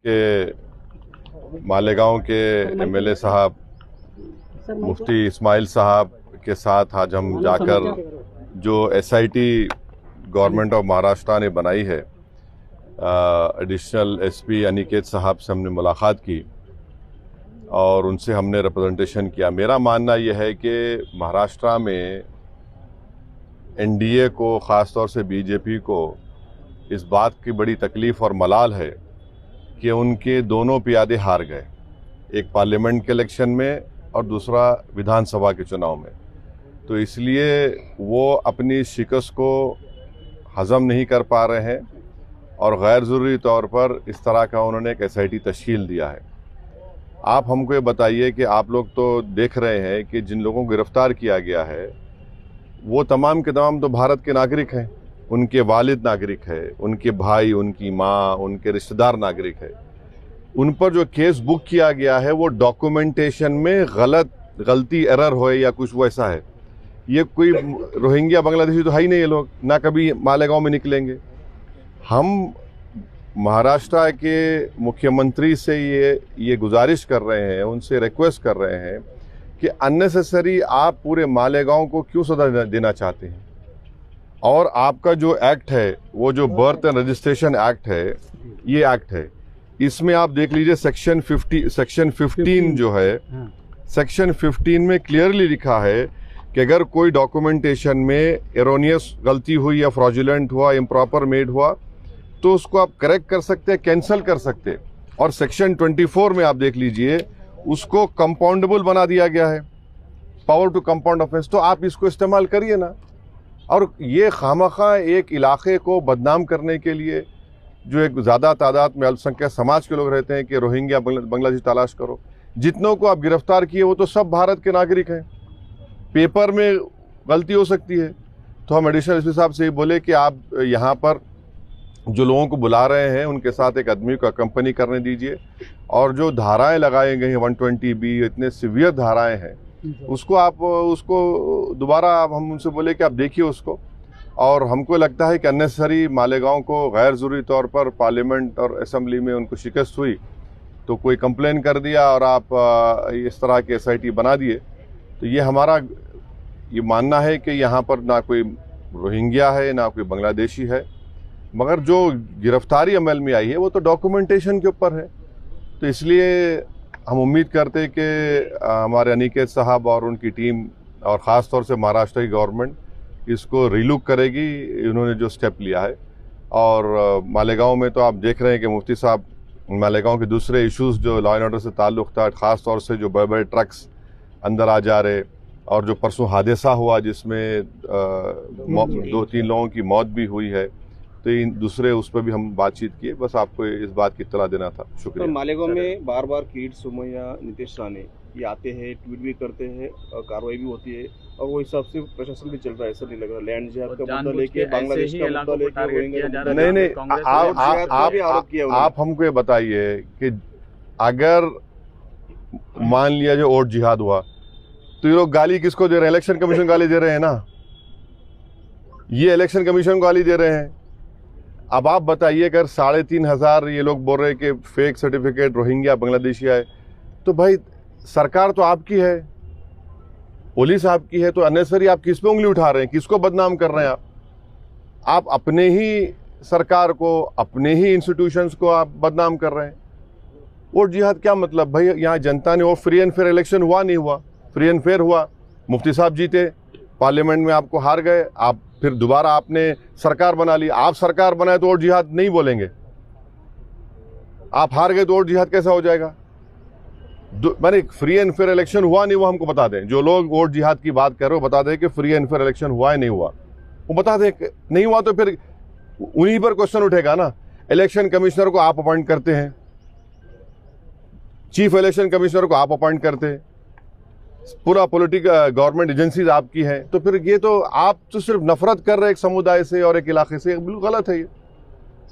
के मालेगांव के एमएलए साहब मुफ्ती इस्माइल साहब के साथ आज हम जाकर जो एसआईटी गवर्नमेंट ऑफ महाराष्ट्र ने बनाई है, एडिशनल एसपी अनिकेत साहब से हमने मुलाकात की और उनसे हमने रिप्रेजेंटेशन किया। मेरा मानना यह है कि महाराष्ट्र में एनडीए को, ख़ास तौर से बीजेपी को इस बात की बड़ी तकलीफ़ और मलाल है कि उनके दोनों प्यादे हार गए, एक पार्लियामेंट के इलेक्शन में और दूसरा विधानसभा के चुनाव में। तो इसलिए वो अपनी शिकस्त को हज़म नहीं कर पा रहे हैं और गैर ज़रूरी तौर पर इस तरह का उन्होंने एक एसआईटी तश्कील दिया है। आप हमको ये बताइए कि आप लोग तो देख रहे हैं कि जिन लोगों को गिरफ़्तार किया गया है वो तमाम के तमाम तो भारत के नागरिक हैं, उनके वालिद नागरिक है, उनके भाई, उनकी माँ, उनके रिश्तेदार नागरिक है। उन पर जो केस बुक किया गया है वो डॉक्यूमेंटेशन में गलती एरर हो या कुछ वैसा है। ये कोई रोहिंग्या बांग्लादेशी तो है ही नहीं, ये लोग ना कभी मालेगांव में निकलेंगे। हम महाराष्ट्र के मुख्यमंत्री से ये गुजारिश कर रहे हैं, उनसे रिक्वेस्ट कर रहे हैं कि अननेसेसरी आप पूरे मालेगांव को क्यों सजा देना चाहते हैं। और आपका जो एक्ट है, वो जो बर्थ एंड रजिस्ट्रेशन एक्ट है, ये एक्ट है, इसमें आप देख लीजिए सेक्शन 15 जो है, सेक्शन 15 में क्लियरली लिखा है कि अगर कोई डॉक्यूमेंटेशन में एरोनियस गलती हुई या फ्रॉडुलेंट हुआ, इम्प्रॉपर मेड हुआ, तो उसको आप करेक्ट कर सकते हैं, कैंसिल कर सकते हैं। और सेक्शन 24 में आप देख लीजिए, उसको कंपाउंडेबल बना दिया गया है, पावर टू कंपाउंड ऑफेंस। तो आप इसको इस्तेमाल करिए ना। और ये खामखा एक इलाके को बदनाम करने के लिए, जो एक ज़्यादा तादाद में अल्पसंख्यक समाज के लोग रहते हैं कि रोहिंग्या बांग्लादेशी तलाश करो, जितनों को आप गिरफ्तार किए वो तो सब भारत के नागरिक हैं। पेपर में गलती हो सकती है। तो हम एडिशनल एसपी साहब से ही बोले कि आप यहाँ पर जो लोगों को बुला रहे हैं उनके साथ एक आदमी को अकम्पनी करने दीजिए, और जो धाराएं लगाई गई हैं 120B, इतने सीवियर धाराएं हैं, उसको दोबारा हम उनसे बोले कि आप देखिए उसको। और हमको लगता है कि अननेसेसरी मालेगांव को गैर ज़रूरी तौर पर पार्लियामेंट और असेंबली में उनको शिकस्त हुई तो कोई कंप्लेन कर दिया और आप इस तरह के एसआईटी बना दिए। तो ये हमारा ये मानना है कि यहाँ पर ना कोई रोहिंग्या है, ना कोई बांग्लादेशी है, मगर जो गिरफ्तारी अमल में आई है वो तो डॉक्यूमेंटेशन के ऊपर है। तो इसलिए हम उम्मीद करते हैं कि हमारे अनिकेत साहब और उनकी टीम और ख़ास तौर से महाराष्ट्र की गवर्नमेंट इसको रिलुक करेगी, इन्होंने जो स्टेप लिया है। और मालेगांव में तो आप देख रहे हैं कि मुफ्ती साहब मालेगांव के दूसरे इश्यूज़ जो लॉ एंड ऑर्डर से ताल्लुक़ था, ख़ास तौर से जो बड़े बड़े ट्रक्स अंदर आ जा रहे, और जो परसों हादसा हुआ जिसमें 2-3 लोगों की मौत भी हुई है, तो इन दूसरे उस पर भी हम बातचीत किए। बस आपको इस बात की इत्तला देना था। शुक्रिया। तो मालेगांव में बार बार किरीट सोमैया, नीतीश राणे ये आते हैं, ट्वीट भी करते हैं और कार्रवाई भी होती है, और वो हिसाब से प्रशासन भी चल रहा है, ऐसा नहीं लग रहा। लैंड जिहाद का मुद्दा लेके, बांग्लादेश का मुद्दा लेके, नहीं, आप हमको ये बताइए कि अगर मान लिया जो वोट जिहाद हुआ तो ये लोग गाली किसको दे रहे हैं? इलेक्शन कमीशन गाली दे रहे हैं ना, ये इलेक्शन कमीशन गाली दे रहे हैं। अब आप बताइए, अगर 3,500 ये लोग बोल रहे हैं कि फेक सर्टिफिकेट रोहिंग्या बांग्लादेशी है, तो भाई सरकार तो आपकी है, पुलिस आपकी है, तो अननेसेसरी आप किस पे उंगली उठा रहे हैं? किसको बदनाम कर रहे हैं आप अपने ही सरकार को, अपने ही इंस्टीट्यूशंस को आप बदनाम कर रहे हैं। वोट जिहाद क्या मतलब भाई? यहाँ जनता ने वो फ्री एंड फेयर इलेक्शन हुआ, नहीं हुआ? फ्री एंड फेयर हुआ, मुफ्ती साहब जीते, पार्लियामेंट में आपको हार गए, आप फिर दोबारा आपने सरकार बना ली। आप सरकार बनाए तो वोट जिहाद नहीं बोलेंगे, आप हार गए तो वोट जिहाद कैसा हो जाएगा? मैंने फ्री एंड फेयर इलेक्शन हुआ नहीं हुआ हमको बता दें। जो लोग वोट जिहाद की बात कर रहे हो बता दें कि फ्री एंड फेयर इलेक्शन हुआ है नहीं हुआ, वो बता दें। नहीं हुआ तो फिर उन्हीं पर क्वेश्चन उठेगा ना। इलेक्शन कमिश्नर को आप अपॉइंट करते हैं, चीफ इलेक्शन कमिश्नर को आप अपॉइंट करते हैं, पूरा पॉलिटिकल गवर्नमेंट एजेंसीज आपकी है, तो फिर ये तो आप तो सिर्फ नफरत कर रहे एक समुदाय से और एक इलाके से, बिल्कुल गलत है ये।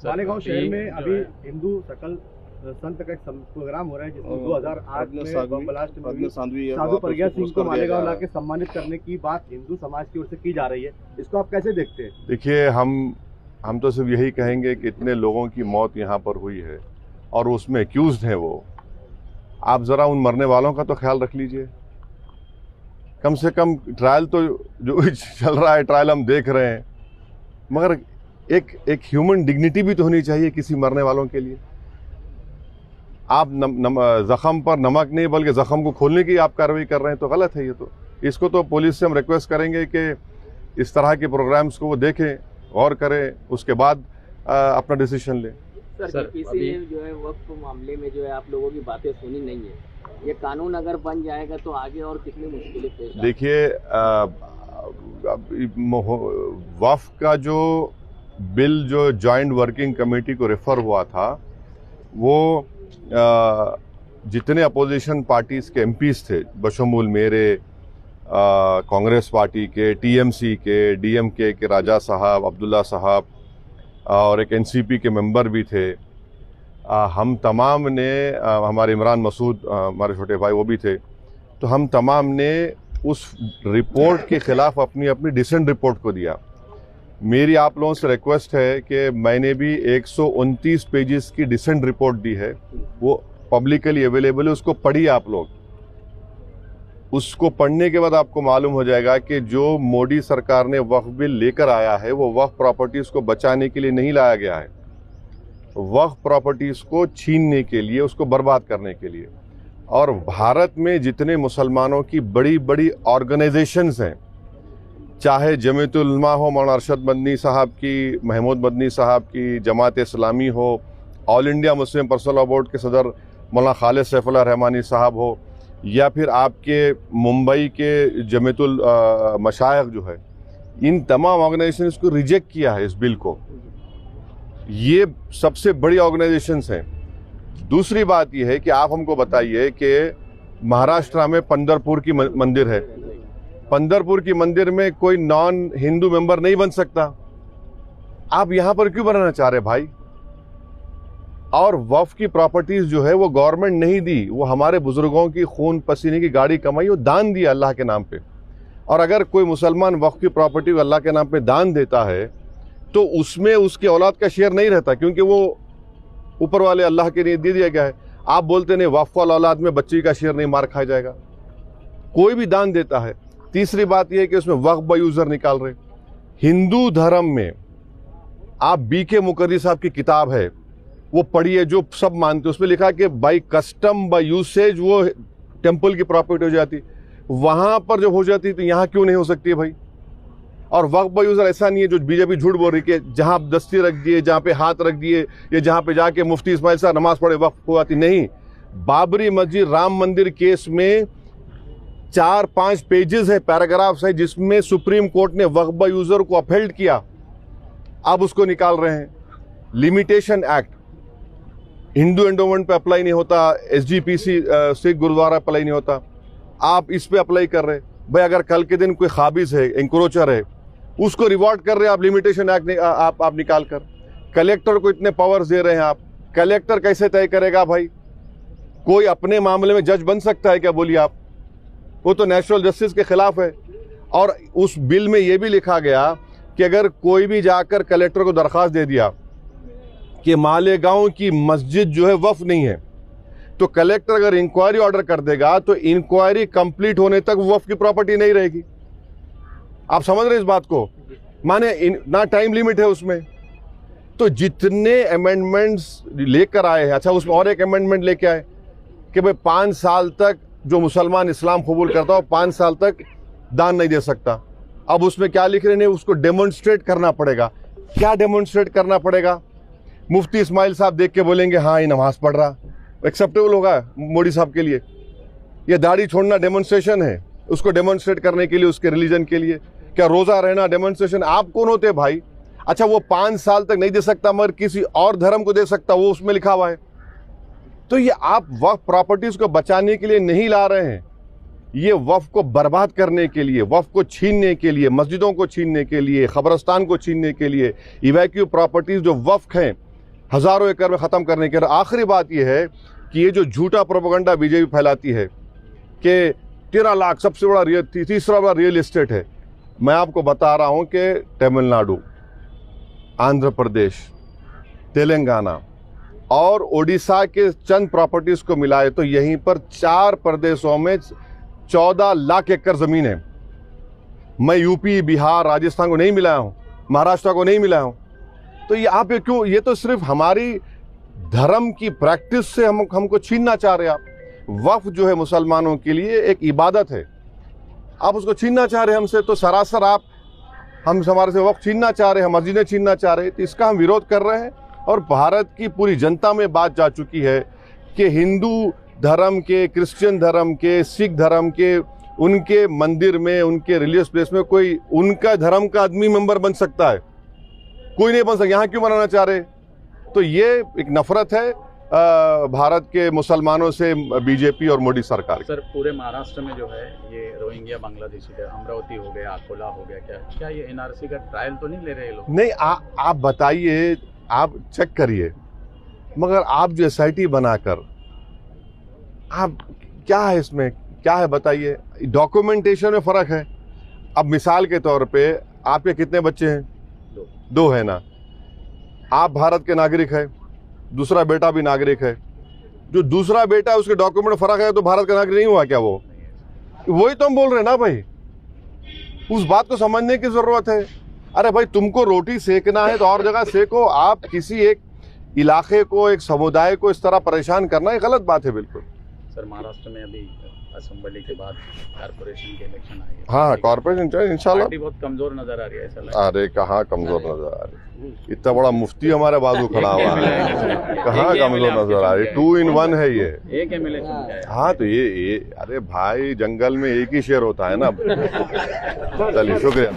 मालेगांव शहर में अभी हिंदू सकल संत का एक प्रोग्राम हो रहा है जिसमें 2008 में बम ब्लास्ट में साधु प्रज्ञा सिंह को मालेगांव लाके सम्मानित करने की बात हिंदू समाज की ओर से की जा रही है, इसको आप कैसे देखते हैं? देखिए, हम तो सिर्फ यही कहेंगे कि इतने लोगों की मौत यहाँ पर हुई है और उसमें एक्यूज्ड हैं वो, आप ज़रा उन मरने वालों का तो ख्याल रख लीजिए। कम से कम ट्रायल तो जो चल रहा है, ट्रायल हम देख रहे हैं, मगर एक ह्यूमन डिग्निटी भी तो होनी चाहिए किसी मरने वालों के लिए। आप ज़ख़म पर नमक नहीं बल्कि ज़ख़म को खोलने की आप कार्रवाई कर रहे हैं, तो गलत है ये। तो इसको तो पुलिस से हम रिक्वेस्ट करेंगे कि इस तरह के प्रोग्राम्स को वो देखें, गौर करें, उसके बाद अपना डिसीजन लें। सर किसी ने जो है वक्फ मामले में जो है आप लोगों की बातें सुनी नहीं है, ये कानून अगर बन जाएगा तो आगे और कितनी मुश्किलें पेश आएंगी? देखिए, वक्फ का जो बिल जो जॉइंट वर्किंग कमेटी को रेफर हुआ था, वो जितने अपोजिशन पार्टीज के एमपीज थे, बशमूल मेरे, कांग्रेस पार्टी के, टीएमसी के, डीएमके के राजा साहब, अब्दुल्ला साहब और एक एनसीपी के मेंबर भी थे, हम तमाम ने, हमारे इमरान मसूद हमारे छोटे भाई वो भी थे, तो हम तमाम ने उस रिपोर्ट के खिलाफ अपनी अपनी डिसेंट रिपोर्ट को दिया। मेरी आप लोगों से रिक्वेस्ट है कि मैंने भी 129 पेजेस की डिसेंट रिपोर्ट दी है, वो पब्लिकली अवेलेबल है, उसको पढ़िए आप लोग। उसको पढ़ने के बाद आपको मालूम हो जाएगा कि जो मोदी सरकार ने वक्फ बिल लेकर आया है वो वक्फ प्रॉपर्टीज़ को बचाने के लिए नहीं लाया गया है, वक्फ प्रॉपर्टीज़ को छीनने के लिए, उसको बर्बाद करने के लिए। और भारत में जितने मुसलमानों की बड़ी बड़ी ऑर्गेनाइजेशंस हैं, चाहे जमीयतुल उलमा हो, मौलाना अरशद मदनी साहब की, महमूद मदनी साहब की, जमात इस्लामी हो, all India Muslim personal law board के सदर मौलाना खालिद सैफुल्लाह रहमानी साहब हो, या फिर आपके मुंबई के जमीयतुल मशाइख जो है, इन तमाम ऑर्गेनाइजेशंस को रिजेक्ट किया है इस बिल को। ये सबसे बड़ी ऑर्गेनाइजेशंस हैं। दूसरी बात यह है कि आप हमको बताइए कि महाराष्ट्र में पंढरपुर की मंदिर है, पंढरपुर की मंदिर में कोई नॉन हिंदू मेंबर नहीं बन सकता, आप यहां पर क्यों बनाना चाह रहे भाई? और वक्फ की प्रॉपर्टीज जो है वो गवर्नमेंट नहीं दी, वो हमारे बुजुर्गों की खून पसीने की गाड़ी कमाई, वो दान दिया अल्लाह के नाम पे। और अगर कोई मुसलमान वक्फ की प्रॉपर्टी को अल्लाह के नाम पे दान देता है तो उसमें उसके औलाद का शेयर नहीं रहता, क्योंकि वो ऊपर वाले अल्लाह के लिए दे दिया गया है। आप बोलते नहीं वक्फ वाला औलाद में बच्ची का शेयर नहीं मार खाया जाएगा, कोई भी दान देता है। तीसरी बात यह है कि उसमें वक्फ बाय यूजर निकाल रहे। हिंदू धर्म में आप बीके मुकर्री साहब की किताब है वो पढ़िए, जो सब मानते, उसमें लिखा कि बाई कस्टम बाई यूसेज वो टेंपल की प्रॉपर्टी हो जाती, वहां पर जब हो जाती तो यहां क्यों नहीं हो सकती है भाई? और वक्फ बाय यूजर ऐसा नहीं है जो बीजेपी झूठ बोल रही कि जहां दस्ती रख दिए, जहां पे हाथ रख दिए, या जहां पे जाके मुफ्ती इस्माइल साहब नमाज पढ़े वक्फ हो आती। नहीं, बाबरी मस्जिद राम मंदिर केस में 4-5 पेजेस है, पैराग्राफ्स है, जिसमें सुप्रीम कोर्ट ने वक्फ बाय यूजर को अपहेल्ड किया, अब उसको निकाल रहे हैं। लिमिटेशन एक्ट हिंदू एंडोमेंट पे अप्लाई नहीं होता, एसजीपीसी सिख गुरुद्वारा अप्लाई नहीं होता, आप इस पे अप्लाई कर रहे भाई। अगर कल के दिन कोई खाबिज है, इंक्रोचर है, उसको रिवॉर्ड कर रहे हैं आप, लिमिटेशन एक्ट आप निकाल कर। कलेक्टर को इतने पावर्स दे रहे हैं आप, कलेक्टर कैसे तय करेगा भाई? कोई अपने मामले में जज बन सकता है क्या? बोलिए आप, वो तो नेशनल जस्टिस के खिलाफ है। और उस बिल में यह भी लिखा गया कि अगर कोई भी जाकर कलेक्टर को दरखास्त दे दिया कि मालेगांव की मस्जिद जो है वक्फ नहीं है, तो कलेक्टर अगर इंक्वायरी ऑर्डर कर देगा तो इंक्वायरी कंप्लीट होने तक वक्फ की प्रॉपर्टी नहीं रहेगी। आप समझ रहे इस बात को? माने ना टाइम लिमिट है उसमें। तो जितने अमेंडमेंट्स लेकर आए हैं, अच्छा उसमें और एक अमेंडमेंट लेके आए कि भाई 5 साल तक जो मुसलमान इस्लाम कबूल करता हो 5 साल तक दान नहीं दे सकता। अब उसमें क्या लिख रहे हैं? उसको डेमोन्स्ट्रेट करना पड़ेगा। क्या डेमोन्स्ट्रेट करना पड़ेगा? मुफ्ती इस्माइल साहब देख के बोलेंगे हाँ ये नमाज पढ़ रहा, एक्सेप्टेबल होगा मोदी साहब के लिए? ये दाढ़ी छोड़ना डेमोन्स्ट्रेशन है, उसको डेमोन्स्ट्रेट करने के लिए, उसके रिलीजन के लिए? क्या रोजा रहना डेमोन्स्ट्रेशन? आप कौन होते भाई? अच्छा वो 5 साल तक नहीं दे सकता मगर किसी और धर्म को दे सकता, वो उसमें लिखा हुआ है। तो ये आप वक्फ प्रॉपर्टीज को बचाने के लिए नहीं ला रहे हैं, ये वक्फ को बर्बाद करने के लिए, वक्फ को छीनने के लिए, मस्जिदों को छीनने के लिए, खबरस्तान को छीनने के लिए, इवैक्यू प्रॉपर्टीज जो वक्फ हैं हजारों एकड़ में ख़त्म करने के लिए। आखिरी बात यह है कि ये जो झूठा प्रोपेगेंडा बीजेपी फैलाती है कि 13 लाख सबसे बड़ा तीसरा बड़ा रियल एस्टेट है, मैं आपको बता रहा हूं कि तमिलनाडु, आंध्र प्रदेश, तेलंगाना और ओडिशा के चंद प्रॉपर्टीज को मिलाए तो यहीं पर 4 प्रदेशों में 14 लाख एकड़ जमीन है। मैं यूपी, बिहार, राजस्थान को नहीं मिलाया हूं, महाराष्ट्र को नहीं मिलाया हूं। तो ये आप क्यों, ये तो सिर्फ हमारी धर्म की प्रैक्टिस से हमको छीनना चाह रहे हैं आप। वक्फ जो है मुसलमानों के लिए एक इबादत है, आप उसको छीनना चाह रहे हैं हमसे। तो सरासर आप हमारे से वक्फ छीनना चाह रहे हैं, मस्जिदें छीनना चाह रहे हैं। तो इसका हम विरोध कर रहे हैं और भारत की पूरी जनता में बात जा चुकी है कि हिंदू धर्म के, क्रिश्चियन धर्म के, सिख धर्म के, उनके मंदिर में, उनके रिलीजियस प्लेस में कोई उनका धर्म का आदमी मेंबर बन सकता है? कोई नहीं बन सकता। यहाँ क्यों बनाना चाह रहे? तो ये एक नफरत है भारत के मुसलमानों से बीजेपी और मोदी सरकार। सर, पूरे महाराष्ट्र में जो है ये रोहिंग्या बांग्लादेशी का, अमरावती हो गया, अकोला हो गया, क्या ये एनआरसी का ट्रायल तो नहीं ले रहे लोग? नहीं, आप बताइए, आप चेक करिए, मगर आप जो SIT बनाकर आप क्या है इसमें, क्या है बताइए? डॉक्यूमेंटेशन में फर्क है। अब मिसाल के तौर पे आपके कितने बच्चे हैं? 2 है ना। आप भारत के नागरिक है, दूसरा बेटा भी नागरिक है। जो दूसरा बेटा है उसके डॉक्यूमेंट फर्क है तो भारत का नागरिक नहीं हुआ क्या वो? वही तो हम बोल रहे हैं ना भाई, उस बात को समझने की जरूरत है। अरे भाई, तुमको रोटी सेकना है तो और जगह सेको। आप किसी एक इलाके को, एक समुदाय को इस तरह परेशान करना ये गलत बात है बिल्कुल। सर, महाराष्ट्र में अभी असेंबली के बाद कारपोरेशन के इलेक्शन आएंगे। हाँ, कारपोरेशन इंशाल्लाह बहुत कमजोर नजर आ रही है ऐसा। अरे कहाँ कमजोर नजर आ रही, इतना बड़ा मुफ्ती हमारे बाजू खड़ा हुआ है, कहाँ कमजोर नजर आ रही? 2 in 1 है ये। एक MLA। हाँ, तो ये अरे भाई, जंगल में एक ही शेर होता है ना। चलिए, शुक्रिया।